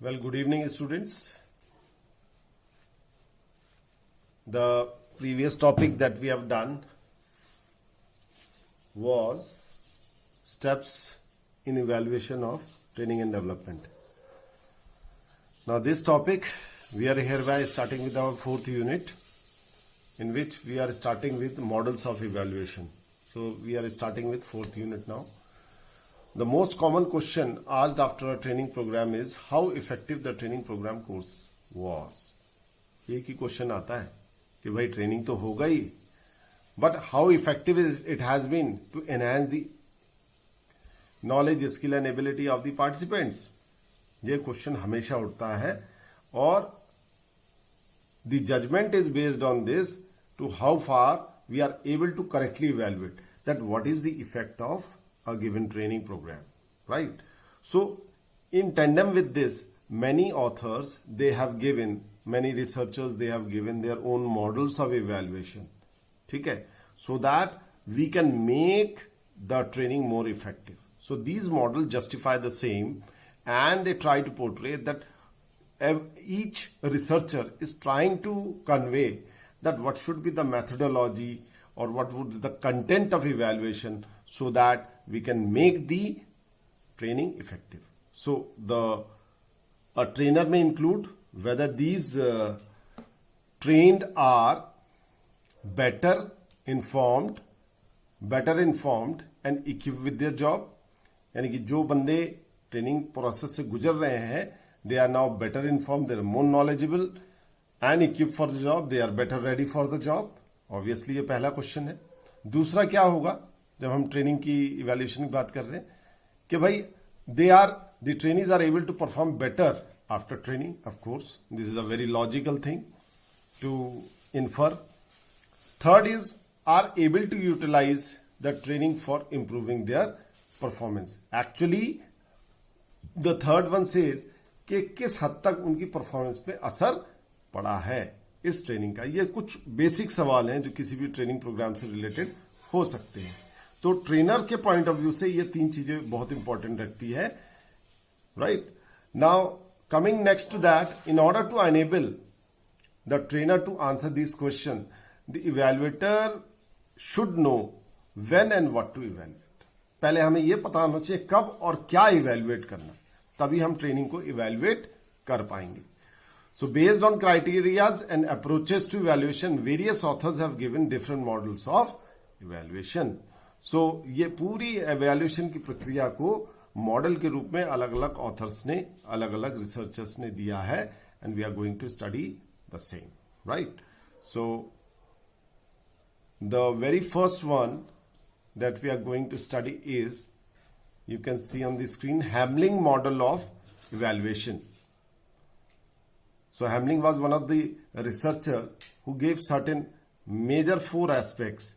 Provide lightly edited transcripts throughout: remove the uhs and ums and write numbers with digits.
Well, good evening, students. The previous topic that we have done was steps in evaluation of training and development. Now, this topic we are hereby starting with our fourth unit, in which we are starting with models of evaluation. So, we are starting with fourth unit now. The most common question asked after a training program is how effective the training program course was. एक ही question आता है कि भाई training तो होगा ही, but how effective it has been to enhance the knowledge, skill and ability of the participants. ये question हमेशा उठता है और the judgement is based on this to how far we are able to correctly evaluate that what is the effect of a given training program, right? So in tandem with this, many authors, they have given, many researchers, they have given their own models of evaluation, ठीक है, so that we can make the training more effective. So these models justify the same, and they try to portray that each researcher is trying to convey that what should be the methodology or what would be the content of evaluation, so that we can make the training effective. So a trainer may include whether these trained are better informed and equipped with their job. यानी कि जो बंदे training process से गुजर रहे हैं, they are now better informed, they are more knowledgeable and equipped for the job, they are better ready for the job. Obviously ये पहला क्वेश्चन है. दूसरा क्या होगा जब हम ट्रेनिंग की इवैल्यूएशन की बात कर रहे हैं कि भाई the trainees are able to perform better after training. Of course this is a very logical thing to infer. Third is are able to utilize the training for improving their performance. Actually the third one says कि किस हद तक उनकी performance पे असर पड़ा है इस ट्रेनिंग का. ये कुछ बेसिक सवाल हैं जो किसी भी ट्रेनिंग प्रोग्राम से रिलेटेड हो सकते हैं. तो ट्रेनर के पॉइंट ऑफ व्यू से ये तीन चीजें बहुत इंपॉर्टेंट रखती है, right. Now coming next to that, in order to enable the trainer to answer this question, the evaluator should know when and what to evaluate. पहले हमें यह पता होना चाहिए कब और क्या इवेल्युएट करना, तभी हम ट्रेनिंग को इवेल्युएट कर पाएंगे. So based on criteria and approaches to evaluation, various authors have given different models of evaluation. So ये पूरी evaluation की प्रक्रिया को मॉडल के रूप में अलग अलग ऑथर्स ने, अलग अलग रिसर्चर्स ने दिया है, and we are going to study the same, right? So the very first one that we are going to study is, you can see on the screen, Hamling model of evaluation. So Hamling was one of the researchers who gave certain major 4 aspects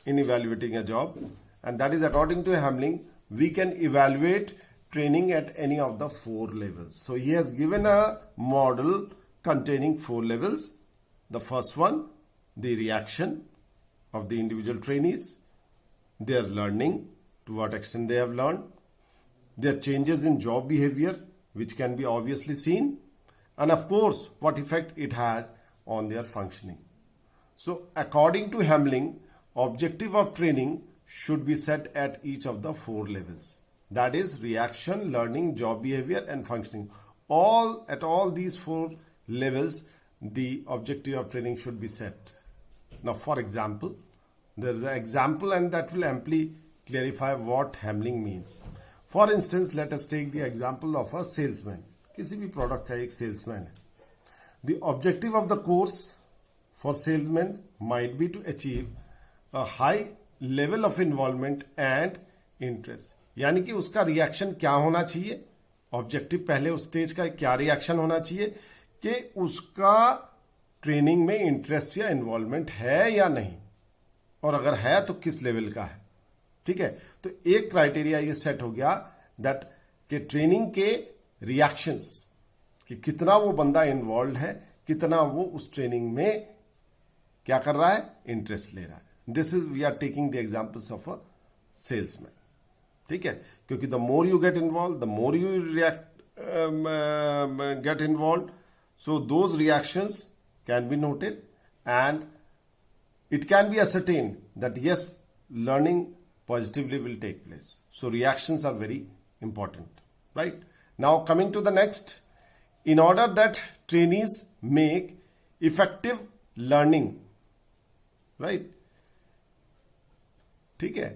in evaluating a job, and that is, according to Hamling, we can evaluate training at any of the 4 levels. So he has given a model containing 4 levels. The first one, the reaction of the individual trainees, their learning, to what extent they have learned, their changes in job behavior, which can be obviously seen, and of course, what effect it has on their functioning. So, according to Hamling, objective of training should be set at each of the 4 levels. That is, reaction, learning, job behavior, and functioning. At all these 4 levels, the objective of training should be set. Now, for example, there is an example, and that will amply clarify what Hamling means. For instance, let us take the example of a salesman. किसी भी product का एक salesman है. The objective of the course for salesman might be to achieve a high level of involvement and interest. यानी कि उसका reaction क्या होना चाहिए, ऑब्जेक्टिव पहले उस स्टेज का क्या रिएक्शन होना चाहिए कि उसका ट्रेनिंग में इंटरेस्ट या इन्वॉल्वमेंट है या नहीं, और अगर है तो किस लेवल का है. ठीक है, तो एक क्राइटेरिया ये सेट हो गया दैट कि ट्रेनिंग के रिएक्शंस, कि कितना वो बंदा इन्वॉल्व है, कितना वो उस ट्रेनिंग में क्या कर रहा है, इंटरेस्ट ले रहा है. This is, we are taking the examples of a salesman. ठीक है, क्योंकि the more you get involved, the more you get involved. So those reactions can be noted, and it can be ascertained that yes, learning positively will take place. So reactions are very important, right? Now coming to the next, in order that trainees make effective learning, right? ठीक है,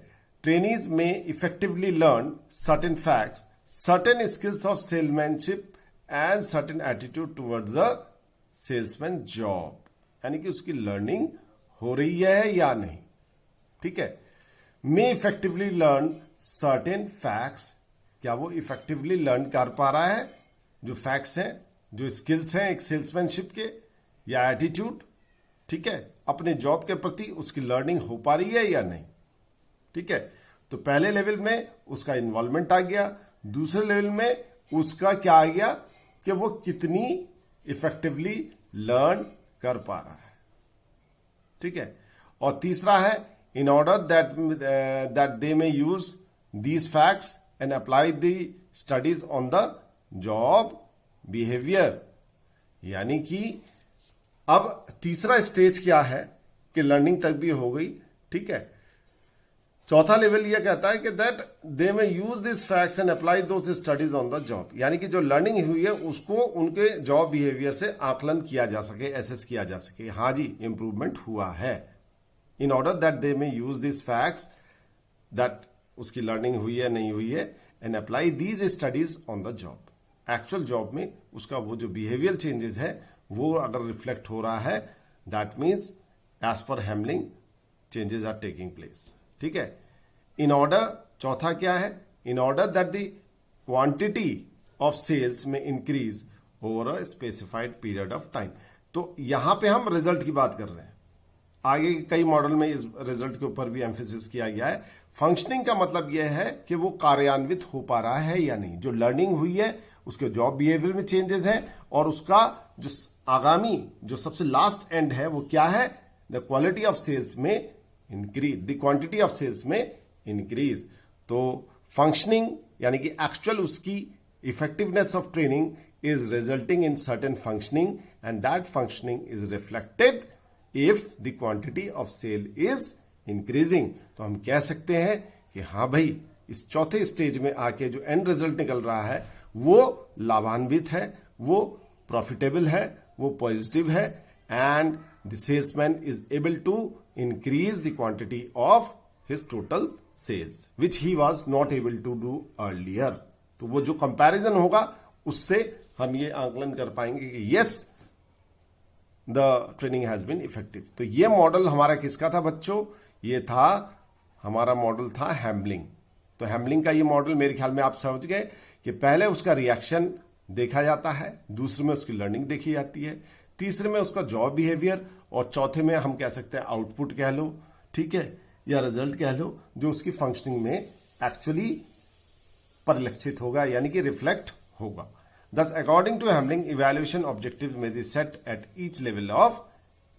trainees may effectively learn certain facts, certain skills of salesmanship and certain attitude towards the salesman job. यानी कि उसकी learning हो रही है या नहीं, ठीक है. may effectively learn certain facts, क्या वो इफेक्टिवली लर्न कर पा रहा है जो फैक्ट्स हैं, जो स्किल्स हैं एक सेल्समैनशिप के, या एटीट्यूड, ठीक है, अपने जॉब के प्रति उसकी लर्निंग हो पा रही है या नहीं, ठीक है. तो पहले लेवल में उसका इन्वॉल्वमेंट आ गया, दूसरे लेवल में उसका क्या आ गया कि वो कितनी इफेक्टिवली लर्न कर पा रहा है, ठीक है. और तीसरा है, in order that they may use these facts and apply the studies on the job behaviour. यानी कि अब तीसरा स्टेज क्या है कि लर्निंग तक भी हो गई, ठीक है. चौथा लेवल यह कहता है कि दैट दे में use this facts and apply those studies on the job. यानी कि जो लर्निंग हुई है उसको उनके जॉब बिहेवियर से आकलन किया जा सके, एसेस किया जा सके, हाँ जी इंप्रूवमेंट हुआ है. इन ऑर्डर दैट दे में यूज दिस फैक्ट्स, दैट उसकी लर्निंग हुई है नहीं हुई है, and apply these studies on the job. Actual job में उसका वो जो बिहेवियर चेंजेस है वो अगर रिफ्लेक्ट हो रहा है, दैट मीन्स एज पर हैमलिंग चेंजेस आर टेकिंग प्लेस, ठीक है. इन ऑर्डर, चौथा क्या है, in order that the quantity of sales में increase over a specified period of time. तो यहां पे हम रिजल्ट की बात कर रहे हैं. आगे कई मॉडल में इस रिजल्ट के ऊपर भी एम्फेसिस किया गया है. फंक्शनिंग का मतलब यह है कि वो कार्यान्वित हो पा रहा है या नहीं. जो लर्निंग हुई है उसके जॉब बिहेवियर में चेंजेस हैं, और उसका जो आगामी जो सबसे लास्ट एंड है वो क्या है, द क्वालिटी ऑफ सेल्स में increase, the quantity of sales में इंक्रीज. तो फंक्शनिंग यानी कि एक्चुअल उसकी effectiveness of training is resulting in certain functioning, and that functioning is reflected if the quantity of sale is increasing. तो हम कह सकते हैं कि हाँ भाई, इस चौथे स्टेज में आके जो एंड रिजल्ट निकल रहा है वो लाभान्वित है, वो प्रॉफिटेबल है, वो पॉजिटिव है, and the salesman is able to increase the quantity of his total sales which he was not able to do earlier. तो वो जो कंपैरिजन होगा उससे हम ये आकलन कर पाएंगे कि yes, the training has been effective. तो ये मॉडल हमारा किसका था बच्चों, ये था हमारा मॉडल था हैम्बलिंग. तो हैम्बलिंग का ये मॉडल मेरे ख्याल में आप समझ गए कि पहले उसका रिएक्शन देखा जाता है, दूसरे में उसकी लर्निंग देखी जाती है, तीसरे में उसका जॉब बिहेवियर, और चौथे में हम कह सकते हैं आउटपुट कह लो, ठीक है, या रिजल्ट कह लो, जो उसकी फंक्शनिंग में एक्चुअली परिलक्षित होगा, यानी कि रिफ्लेक्ट होगा. Thus, according to Hamling, evaluation objectives may be set at each level of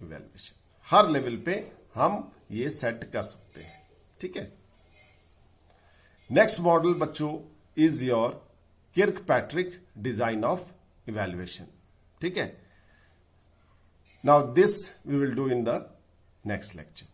evaluation. हर लेवल पे हम ये सेट कर सकते हैं, ठीक है. नेक्स्ट मॉडल बच्चों is your Kirkpatrick design of evaluation, ठीक है. Now this we will do in the next lecture.